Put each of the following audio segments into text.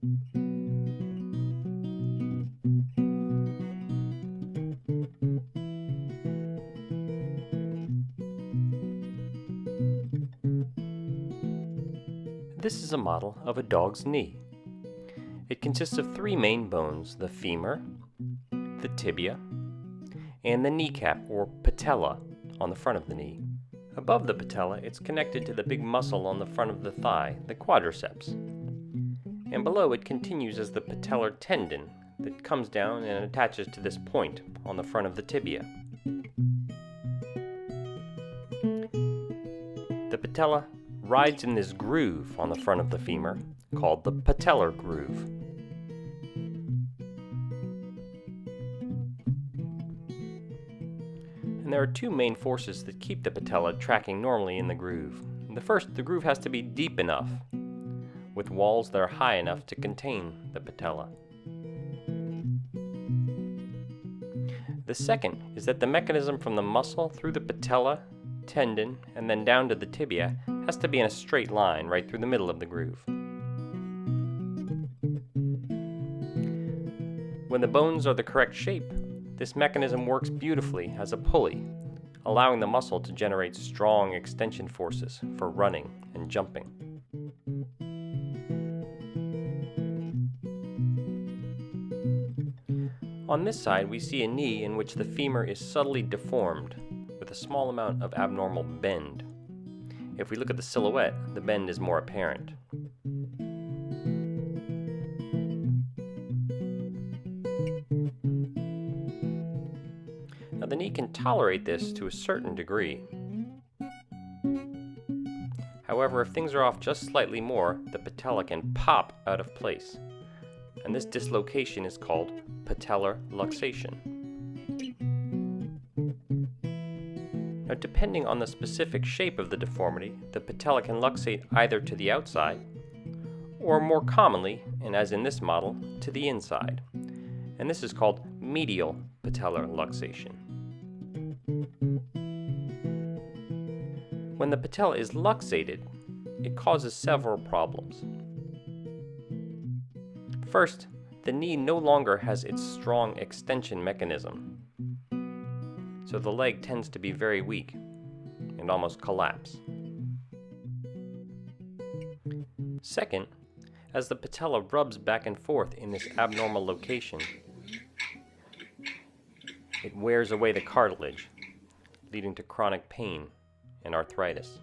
This is a model of a dog's knee. It consists of three main bones: the femur, the tibia, and the kneecap or patella on the front of the knee. Above the patella, it's connected to the big muscle on the front of the thigh, the quadriceps. And below it continues as the patellar tendon that comes down and attaches to this point on the front of the tibia. The patella rides in this groove on the front of the femur called the patellar groove. And there are two main forces that keep the patella tracking normally in the groove. The first, the groove has to be deep enough, with walls that are high enough to contain the patella. The second is that the mechanism from the muscle through the patella, tendon, and then down to the tibia has to be in a straight line right through the middle of the groove. When the bones are the correct shape, this mechanism works beautifully as a pulley, allowing the muscle to generate strong extension forces for running and jumping. On this side, we see a knee in which the femur is subtly deformed with a small amount of abnormal bend. If we look at the silhouette, the bend is more apparent. Now, the knee can tolerate this to a certain degree. However, if things are off just slightly more, the patella can pop out of place, and this dislocation is called patellar luxation. Now, depending on the specific shape of the deformity, the patella can luxate either to the outside, or more commonly, and as in this model, to the inside, and this is called medial patellar luxation. When the patella is luxated, it causes several problems. First, the knee no longer has its strong extension mechanism, so the leg tends to be very weak and almost collapse. Second, as the patella rubs back and forth in this abnormal location, it wears away the cartilage, leading to chronic pain and arthritis.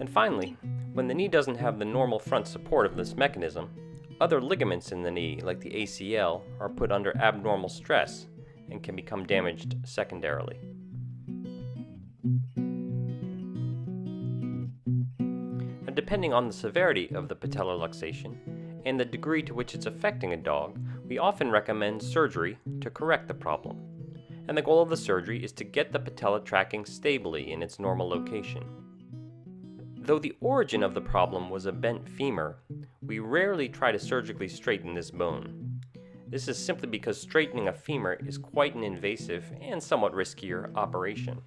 And finally, when the knee doesn't have the normal front support of this mechanism, other ligaments in the knee, like the ACL, are put under abnormal stress and can become damaged secondarily. Now, depending on the severity of the patellar luxation and the degree to which it's affecting a dog, we often recommend surgery to correct the problem. And the goal of the surgery is to get the patella tracking stably in its normal location. Though the origin of the problem was a bent femur, we rarely try to surgically straighten this bone. This is simply because straightening a femur is quite an invasive and somewhat riskier operation.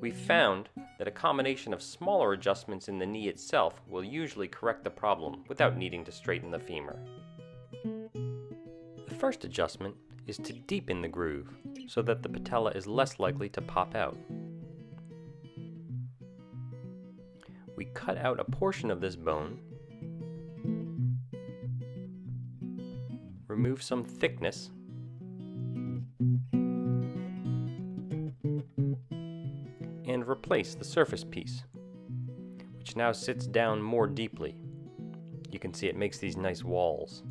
We found that a combination of smaller adjustments in the knee itself will usually correct the problem without needing to straighten the femur. The first adjustment is to deepen the groove so that the patella is less likely to pop out. We cut out a portion of this bone, remove some thickness, and replace the surface piece, which now sits down more deeply. You can see it makes these nice walls.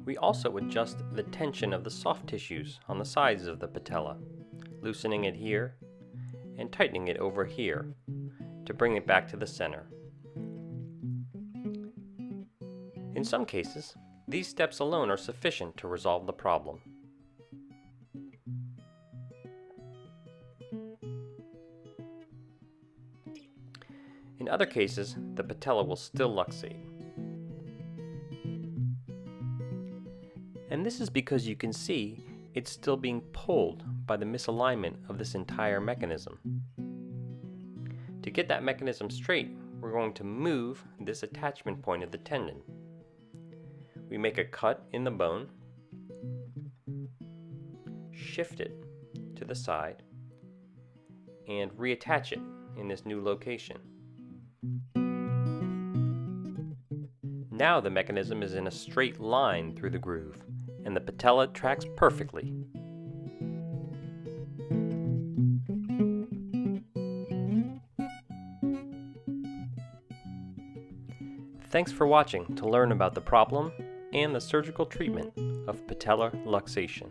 We also adjust the tension of the soft tissues on the sides of the patella, loosening it here and tightening it over here to bring it back to the center. In some cases, these steps alone are sufficient to resolve the problem. In other cases, the patella will still luxate. And this is because you can see it's still being pulled by the misalignment of this entire mechanism. To get that mechanism straight, we're going to move this attachment point of the tendon. We make a cut in the bone, shift it to the side, and reattach it in this new location. Now the mechanism is in a straight line through the groove, and the patella tracks perfectly. Thanks for watching to learn about the problem and the surgical treatment of patellar luxation.